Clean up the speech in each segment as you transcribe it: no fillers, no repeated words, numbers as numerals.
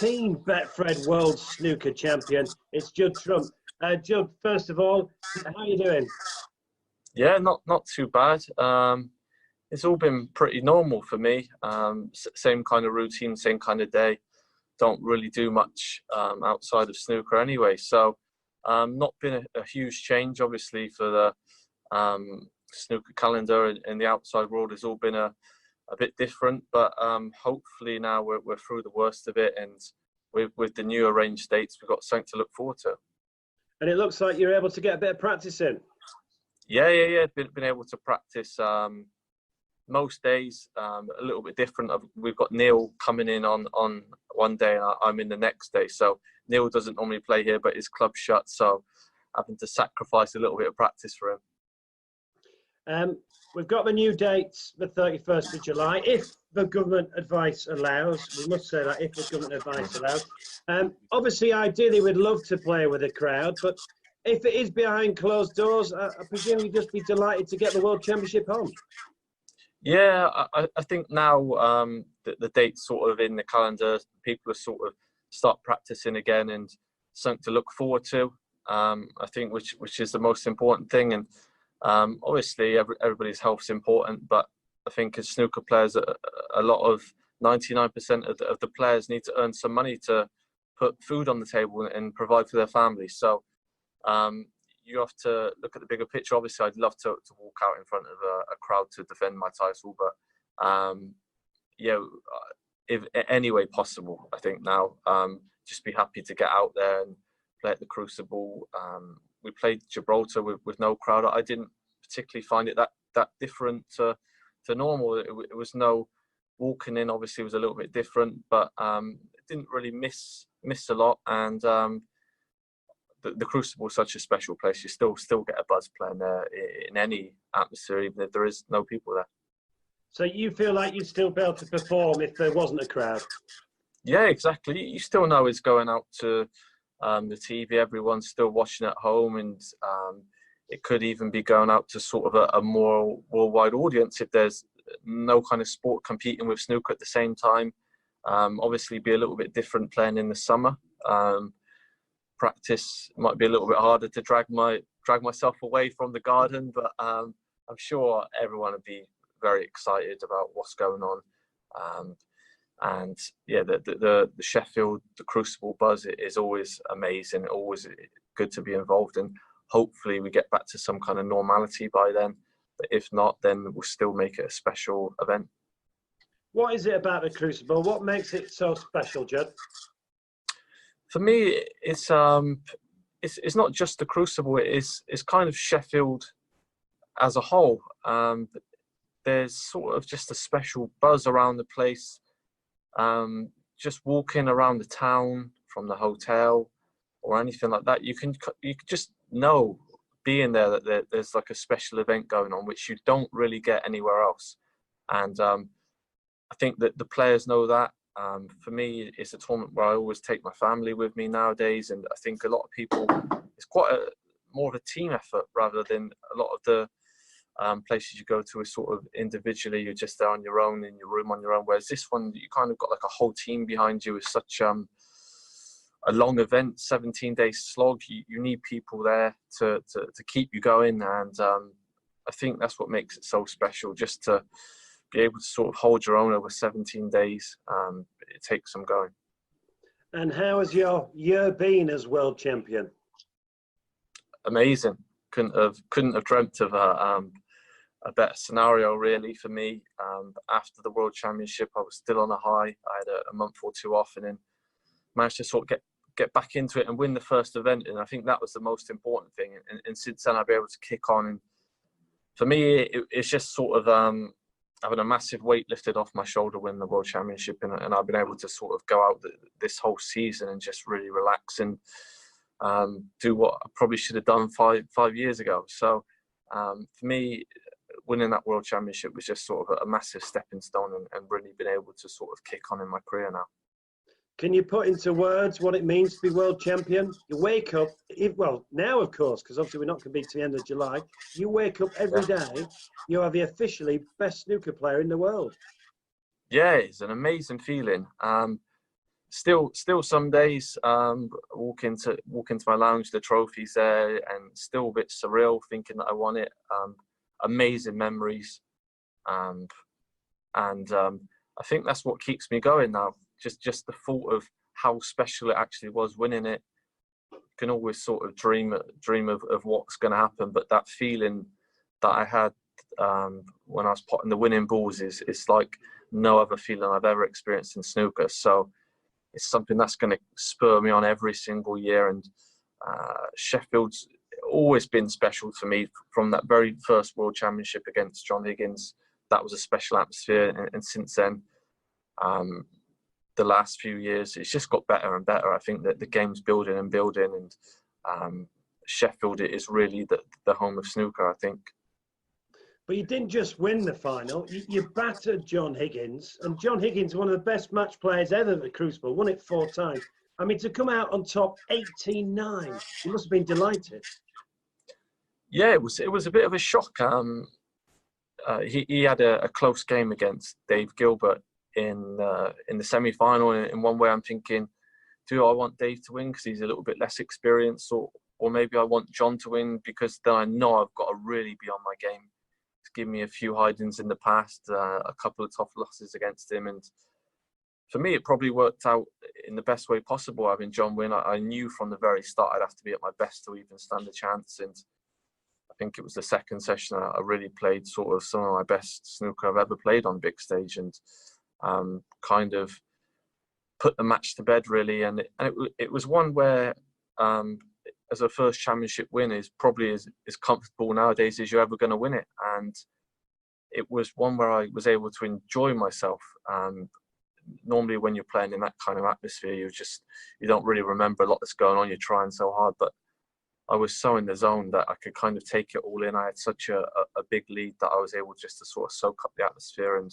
been Betfred World Snooker Champion. It's Judd Trump. Judd, first of all, how are you doing? Yeah, not too bad. It's all been pretty normal for me. Same kind of routine, same kind of day. Don't really do much outside of snooker anyway. So not been a huge change, obviously, for the snooker calendar in the outside world. Has all been a bit different, but hopefully now we're through the worst of it, and with the new arranged dates, we've got something to look forward to. And it looks like you're able to get a bit of practice in. Yeah. Been able to practice most days. A little bit different. We've got Neil coming in on one day, and I'm in the next day. So Neil doesn't normally play here, but his club's shut, so having to sacrifice a little bit of practice for him. We've got the new dates, the 31st of July, if the government advice allows. We must say that, if the government advice allows. Obviously, ideally, we'd love to play with a crowd, but if it is behind closed doors, I presume you'd just be delighted to get the World Championship on. Yeah, I think now the date's sort of in the calendar, people are sort of start practicing again and something to look forward to. I think which is the most important thing. And obviously everybody's health's important, but I think as snooker players, a lot of 99% of the players need to earn some money to put food on the table and provide for their families. So you have to look at the bigger picture. Obviously, I'd love to walk out in front of a crowd to defend my title, but yeah, if any way possible, I think now just be happy to get out there and play at the Crucible. We played Gibraltar with no crowd. I didn't particularly find it that different to normal. It was no walking in. Obviously, it was a little bit different, but it didn't really miss a lot. And the Crucible is such a special place. You still get a buzz playing there in any atmosphere, even if there is no people there. So you feel like you'd still be able to perform if there wasn't a crowd? Yeah, exactly. You still know it's going out to the TV. Everyone's still watching at home, and it could even be going out to sort of a more worldwide audience if there's no kind of sport competing with snooker at the same time. Obviously, be a little bit different playing in the summer. Practice might be a little bit harder to drag myself away from the garden, but I'm sure everyone would be very excited about what's going on. And yeah, the Sheffield, the Crucible buzz is always amazing, always good to be involved in. Hopefully we get back to some kind of normality by then, but if not, then we'll still make it a special event. What is it about the Crucible? What makes it so special, Judd? For me, it's not just the Crucible. It's kind of Sheffield as a whole. There's sort of just a special buzz around the place. Just walking around the town from the hotel or anything like that, you can just know, being there, that there's like a special event going on, which you don't really get anywhere else. And I think that the players know that. For me, it's a tournament where I always take my family with me nowadays, and I think a lot of people, it's quite more of a team effort rather than a lot of the places you go to is sort of individually. You're just there on your own in your room on your own. Whereas this one, you kind of got like a whole team behind you. It's such a long event, 17-day slog. You need people there to keep you going, and I think that's what makes it so special. Just to be able to sort of hold your own over 17 days, it takes some going. And how has your year been as world champion? Amazing. Couldn't have dreamt of a better scenario, really, for me. After the World Championship, I was still on a high. I had a month or two off, and then managed to sort of get back into it and win the first event. And I think that was the most important thing. And since then, I've been able to kick on. And for me, it's just sort of having a massive weight lifted off my shoulder winning the World Championship. And I've been able to sort of go out this whole season and just really relax and do what I probably should have done five years ago. So for me, winning that World Championship was just sort of a massive stepping stone, and really been able to sort of kick on in my career now. Can you put into words what it means to be world champion? You wake up, well, now of course, because obviously we're not going to be to the end of July. You wake up every day, you are the officially best snooker player in the world. Yeah, it's an amazing feeling. still some days walk into my lounge, the trophy's there, and still a bit surreal thinking that I won it. Amazing memories, and I think that's what keeps me going now. Just the thought of how special it actually was winning it. You can always sort of dream of what's going to happen, but that feeling that I had when I was potting the winning balls is like no other feeling I've ever experienced in snooker. So it's something that's going to spur me on every single year. And Sheffield's always been special to me from that very first World Championship against John Higgins. That was a special atmosphere. And since then, the last few years, it's just got better and better. I think that the game's building and building. And Sheffield is really the home of snooker, I think. But you didn't just win the final, you battered John Higgins, and John Higgins, one of the best match players ever at the Crucible, won it 4 times. I mean, to come out on top 18-9, you must have been delighted. Yeah, it was a bit of a shock. He had a close game against Dave Gilbert in the semi-final. In one way, I'm thinking, do I want Dave to win because he's a little bit less experienced, or maybe I want John to win because then I know I've got to really be on my game. Give me a few hidings in the past, a couple of tough losses against him, and for me it probably worked out in the best way possible having John win. I knew from the very start I'd have to be at my best to even stand a chance, and I think it was the second session I really played sort of some of my best snooker I've ever played on big stage, and kind of put the match to bed really. And it was one where as a first championship win is probably as comfortable nowadays as you're ever going to win it. And it was one where I was able to enjoy myself. Normally when you're playing in that kind of atmosphere, you don't really remember a lot that's going on. You're trying so hard, but I was so in the zone that I could kind of take it all in. I had such a big lead that I was able just to sort of soak up the atmosphere. And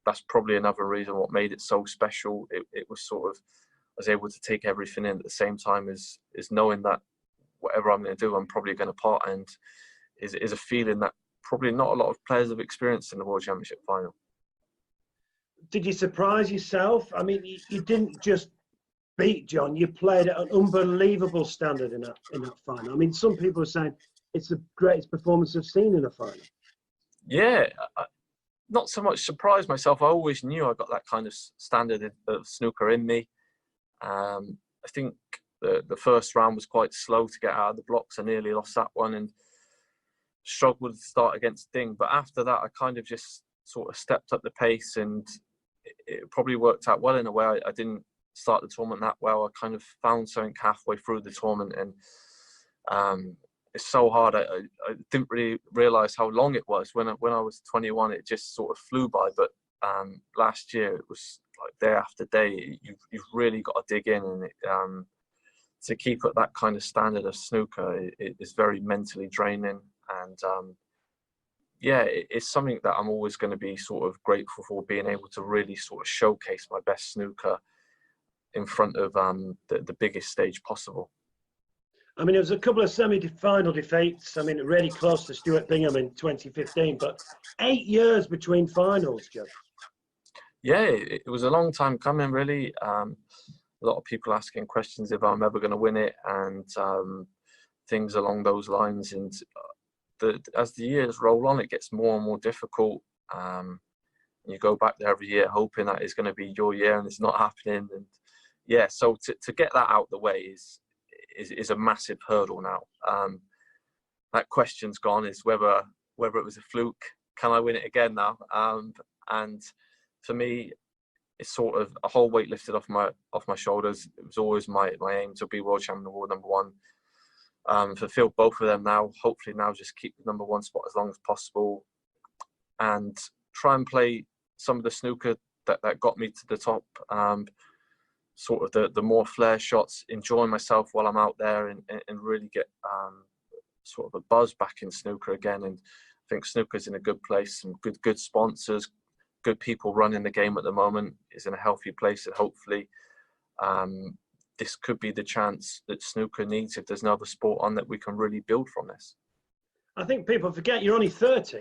that's probably another reason what made it so special. It was sort of, I was able to take everything in at the same time as knowing that whatever I'm going to do, I'm probably going to part, and is a feeling that probably not a lot of players have experienced in the World Championship final. Did you surprise yourself? I mean, you didn't just beat John, you played at an unbelievable standard in that final. I mean, some people are saying it's the greatest performance I've seen in a final. Yeah, not so much surprised myself. I always knew I got that kind of standard of snooker in me. I think the first round was quite slow to get out of the blocks. I nearly lost that one and struggled to start against Ding. But after that, I kind of just sort of stepped up the pace, and it probably worked out well in a way. I didn't start the tournament that well. I kind of found something halfway through the tournament, and it's so hard. I didn't really realise how long it was. When I was 21, it just sort of flew by. But last year, it was like day after day. You've really got to dig in, and to keep at that kind of standard of snooker is very mentally draining. And it's something that I'm always going to be sort of grateful for, being able to really sort of showcase my best snooker in front of the biggest stage possible. I mean, there was a couple of semi-final defeats. I mean, really close to Stuart Bingham in 2015, but 8 years between finals, Judd. Yeah, it was a long time coming, really. A lot of people asking questions if I'm ever going to win it, and things along those lines. And as the years roll on, it gets more and more difficult. You go back there every year hoping that it's going to be your year, and it's not happening. And yeah, so to get that out the way is a massive hurdle now. That question's gone, is whether it was a fluke. Can I win it again now? And for me, it's sort of a whole weight lifted off my shoulders. It was always my aim to be world champion, world number one. Fulfill both of them now. Hopefully now just keep the number one spot as long as possible, and try and play some of the snooker that got me to the top. Sort of the more flair shots, enjoy myself while I'm out there, and really get sort of a buzz back in snooker again. And I think snooker's in a good place, some good sponsors, good people running the game at the moment, is in a healthy place, and hopefully this could be the chance that snooker needs if there's no other sport on, that we can really build from this. I think people forget you're only 30.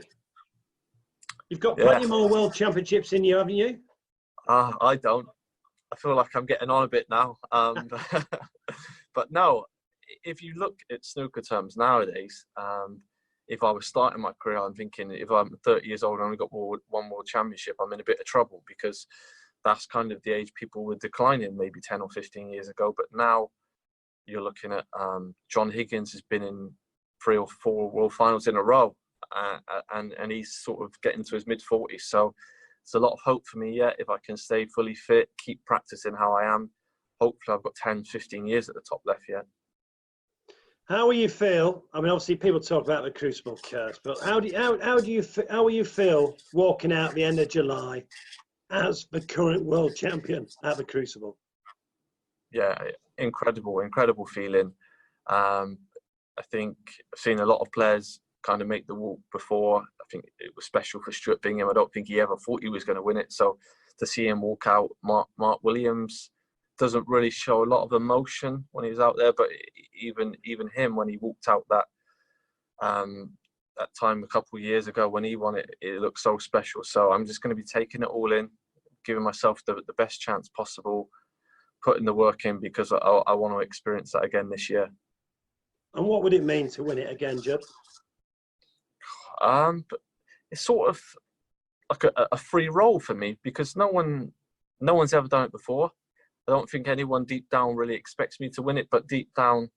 You've got plenty more world championships in you, haven't you? I don't. I feel like I'm getting on a bit now. But no, if you look at snooker terms nowadays, if I was starting my career, I'm thinking if I'm 30 years old and only got one world championship, I'm in a bit of trouble, because that's kind of the age people were declining maybe 10 or 15 years ago. But now you're looking at John Higgins has been in 3 or 4 world finals in a row, and he's sort of getting to his mid-40s. So it's a lot of hope for me yet. If I can stay fully fit, keep practicing how I am, hopefully I've got 10, 15 years at the top left yet. How will you feel? I mean, obviously people talk about the Crucible curse, but how will you feel walking out at the end of July as the current world champion at the Crucible? Yeah, incredible feeling. I think I've seen a lot of players kind of make the walk before. I think it was special for Stuart Bingham. I don't think he ever thought he was going to win it. So to see him walk out, Mark Williams doesn't really show a lot of emotion when he was out there, but even him, when he walked out that time a couple of years ago when he won it, it looked so special. So I'm just going to be taking it all in, giving myself the best chance possible, putting the work in, because I want to experience that again this year. And what would it mean to win it again, Judd? But it's sort of like a free roll for me, because no one's ever done it before. I don't think anyone deep down really expects me to win it, but deep down,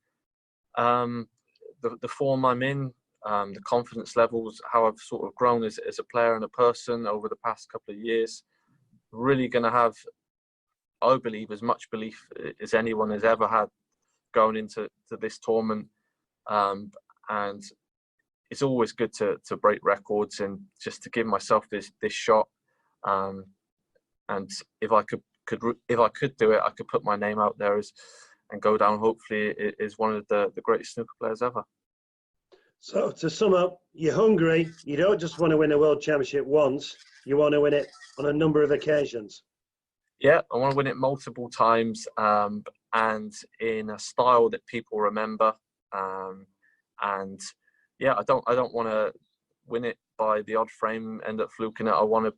the form I'm in, the confidence levels, how I've sort of grown as a player and a person over the past couple of years, really going to have, I believe, as much belief as anyone has ever had going into this tournament. And it's always good to break records and just to give myself this shot. And if I could do it, I could put my name out there and go down, hopefully, as one of the greatest snooker players ever. So to sum up, you're hungry. You don't just want to win a world championship once. You want to win it on a number of occasions. Yeah, I want to win it multiple times, and in a style that people remember. And yeah, I don't want to win it by the odd frame, end up fluking it. I want to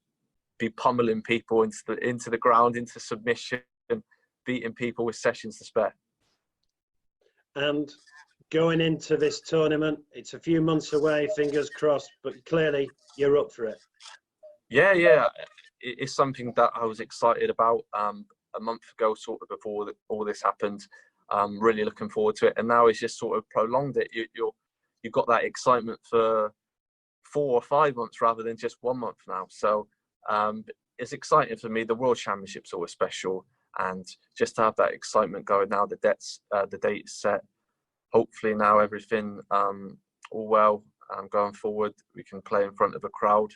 be pummeling people into the ground, into submission, beating people with sessions to spare. And going into this tournament, it's a few months away, fingers crossed, but clearly you're up for it. Yeah. It's something that I was excited about a month ago, sort of before all this happened. Really looking forward to it, and now it's just sort of prolonged it. You've got that excitement for 4 or 5 months rather than just 1 month now. So it's exciting for me. The World Championship's always special, and just to have that excitement going now. The date's set. Hopefully now everything all well. Going forward, we can play in front of a crowd.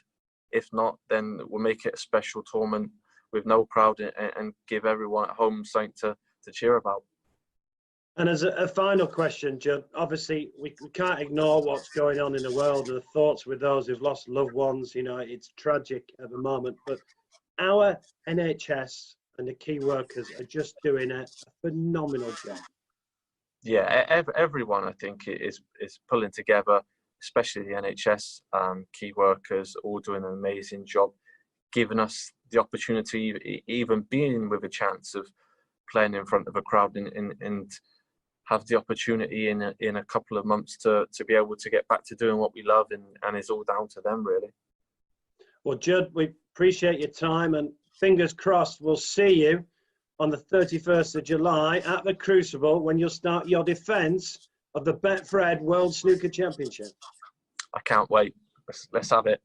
If not, then we'll make it a special tournament with no crowd and give everyone at home something to cheer about. And as a final question, Judd, obviously we can't ignore what's going on in the world and the thoughts with those who've lost loved ones. You know, it's tragic at the moment, but our NHS and the key workers are just doing a phenomenal job. Yeah, everyone, I think, is pulling together, especially the NHS, key workers, all doing an amazing job, giving us the opportunity, even being with a chance of playing in front of a crowd and have the opportunity in a couple of months to be able to get back to doing what we love, and it's all down to them, really. Well, Judd, we appreciate your time, and fingers crossed we'll see you on the 31st of July at the Crucible when you'll start your defence of the Betfred World Snooker Championship. I can't wait. Let's have it.